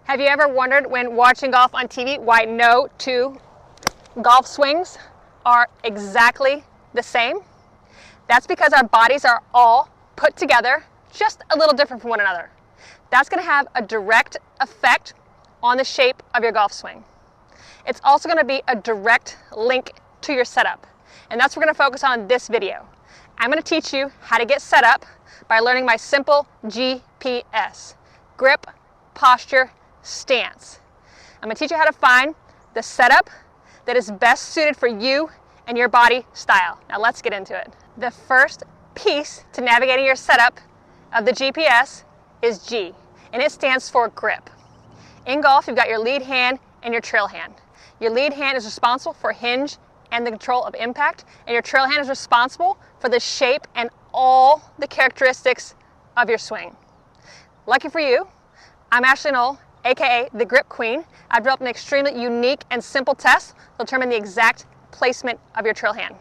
Have you ever wondered when watching golf on TV why no two golf swings are exactly the same? That's because our bodies are all put together just a little different from one another. That's going to have a direct effect on the shape of your golf swing. It's also going to be a direct link to your setup, and that's what we're going to focus on in this video. I'm going to teach you how to get set up by learning my simple GPS: grip, posture, stance. I'm going to teach you how to find the setup that is best suited for you and your body style. Now let's get into it. The first piece to navigating your setup of the GPS is G, and it stands for grip. In golf, you've got your lead hand and your trail hand. Your lead hand is responsible for hinge and the control of impact, and your trail hand is responsible for the shape and all the characteristics of your swing. Lucky for you, I'm Ashley Null, aka the Grip Queen. I've developed an extremely unique and simple test to determine the exact placement of your trail hand.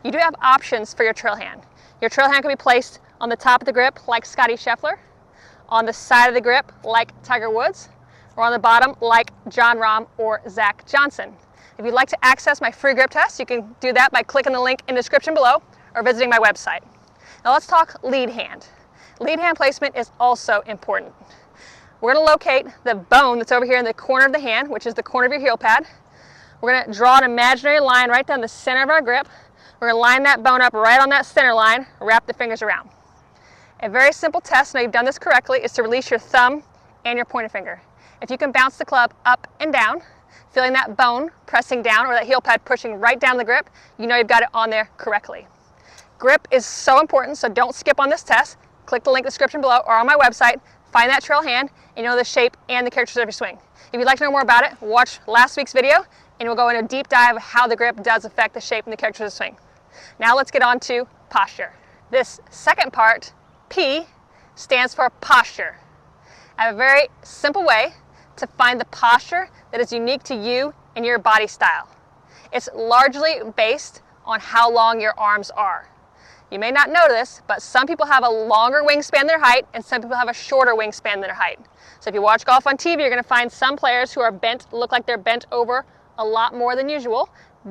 You do have options for your trail hand. Your trail hand can be placed on the top of the grip like Scottie Scheffler, on the side of the grip like Tiger Woods, or on the bottom like Jon Rahm or Zach Johnson. If you'd like to access my free grip test, you can do that by clicking the link in the description below or visiting my website. Now let's talk lead hand. Lead hand placement is also important. We're going to locate the bone that's over here in the corner of the hand, which is the corner of your heel pad. We're going to draw an imaginary line right down the center of our grip. We're going to line that bone up right on that center line, wrap the fingers around. A very simple test, now you've done this correctly, is to release your thumb and your pointer finger. If you can bounce the club up and down, feeling that bone pressing down or that heel pad pushing right down the grip, you know you've got it on there correctly. Grip is so important, so don't skip on this test. Click the link in the description below or on my website, find that trail hand, and you know the shape and the characteristics of your swing. If you'd like to know more about it, watch last week's video, and we'll go into a deep dive of how the grip does affect the shape and the characteristics of the swing. Now let's get on to posture. This second part, P, stands for posture. I have a very simple way to find the posture that is unique to you and your body style. It's largely based on how long your arms are. You may not know this, but some people have a longer wingspan than their height, and some people have a shorter wingspan than their height. So if you watch golf on TV, you're going to find some players who are bent, look like they're bent over a lot more than usual.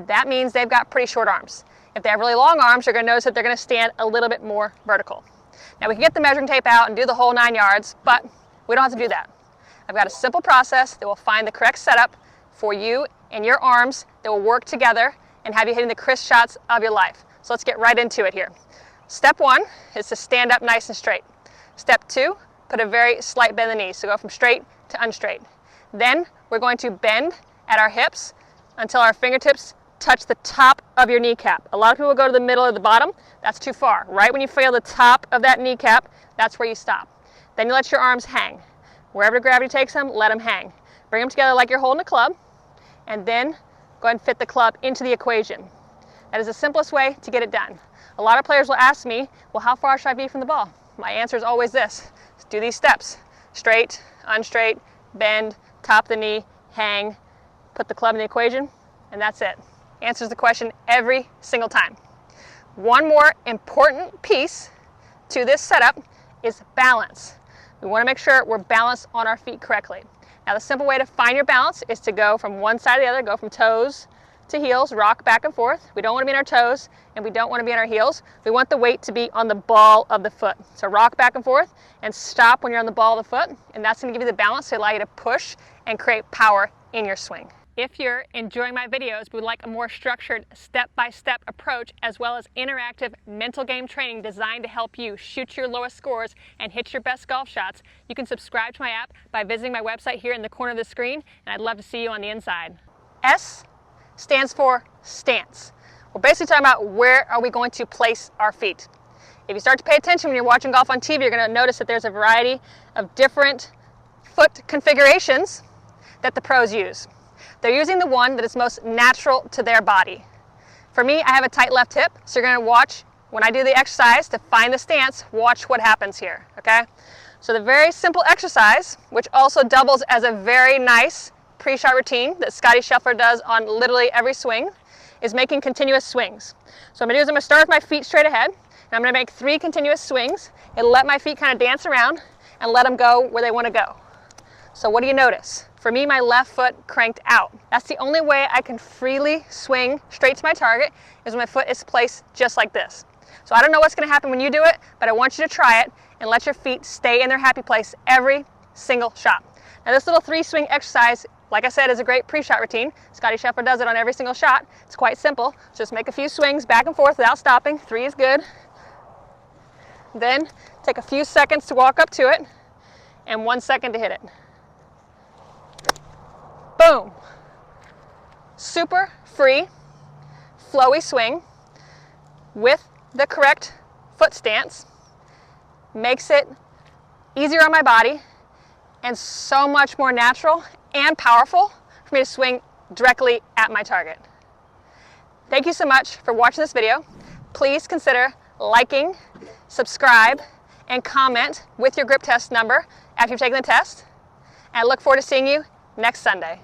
That means they've got pretty short arms. If they have really long arms, you're going to notice that they're going to stand a little bit more vertical. Now we can get the measuring tape out and do the whole 9 yards, but we don't have to do that. I've got a simple process that will find the correct setup for you and your arms that will work together and have you hitting the crisp shots of your life. So let's get right into it here. Step 1 is to stand up nice and straight. Step 2, put a very slight bend in the knees, so go from straight to unstraight. Then we're going to bend at our hips until our fingertips touch the top of your kneecap. A lot of people go to the middle or the bottom. That's too far. Right when you feel the top of that kneecap, that's where you stop. Then you let your arms hang. Wherever gravity takes them, let them hang. Bring them together like you're holding a club, and then go ahead and fit the club into the equation. That is the simplest way to get it done. A lot of players will ask me, well, how far should I be from the ball? My answer is always this: do these steps. Straight, unstraight, bend, top of the knee, hang, put the club in the equation, and that's it. Answers the question every single time. One more important piece to this setup is balance. We want to make sure we're balanced on our feet correctly. Now the simple way to find your balance is to go from one side to the other, go from toes to heels, rock back and forth. We don't want to be in our toes and we don't want to be in our heels. We want the weight to be on the ball of the foot. So rock back and forth and stop when you're on the ball of the foot, and that's going to give you the balance to allow you to push and create power in your swing. If you're enjoying my videos but would like a more structured step-by-step approach as well as interactive mental game training designed to help you shoot your lowest scores and hit your best golf shots, you can subscribe to my app by visiting my website here in the corner of the screen, and I'd love to see you on the inside. S stands for stance. We're basically talking about where are we going to place our feet. If you start to pay attention when you're watching golf on TV, you're going to notice that there's a variety of different foot configurations that the pros use. They're using the one that is most natural to their body. For me, I have a tight left hip, so you're going to watch when I do the exercise to find the stance, watch what happens here, okay? So the very simple exercise, which also doubles as a very nice pre-shot routine that Scottie Scheffler does on literally every swing, is making continuous swings. So what I'm going to do is I'm going to start with my feet straight ahead, and I'm going to make 3 continuous swings and let my feet kind of dance around and let them go where they want to go. So what do you notice? For me, my left foot cranked out. That's the only way I can freely swing straight to my target, is when my foot is placed just like this. So I don't know what's going to happen when you do it, but I want you to try it and let your feet stay in their happy place every single shot. Now this little 3-swing exercise, like I said, is a great pre-shot routine. Scottie Scheffler does it on every single shot. It's quite simple. Just make a few swings back and forth without stopping. 3 is good. Then take a few seconds to walk up to it and 1 second to hit it. Boom. Super free, flowy swing with the correct foot stance. Makes it easier on my body and so much more natural and powerful for me to swing directly at my target. Thank you so much for watching this video. Please consider liking, subscribe, and comment with your grip test number after you've taken the test. And I look forward to seeing you next Sunday.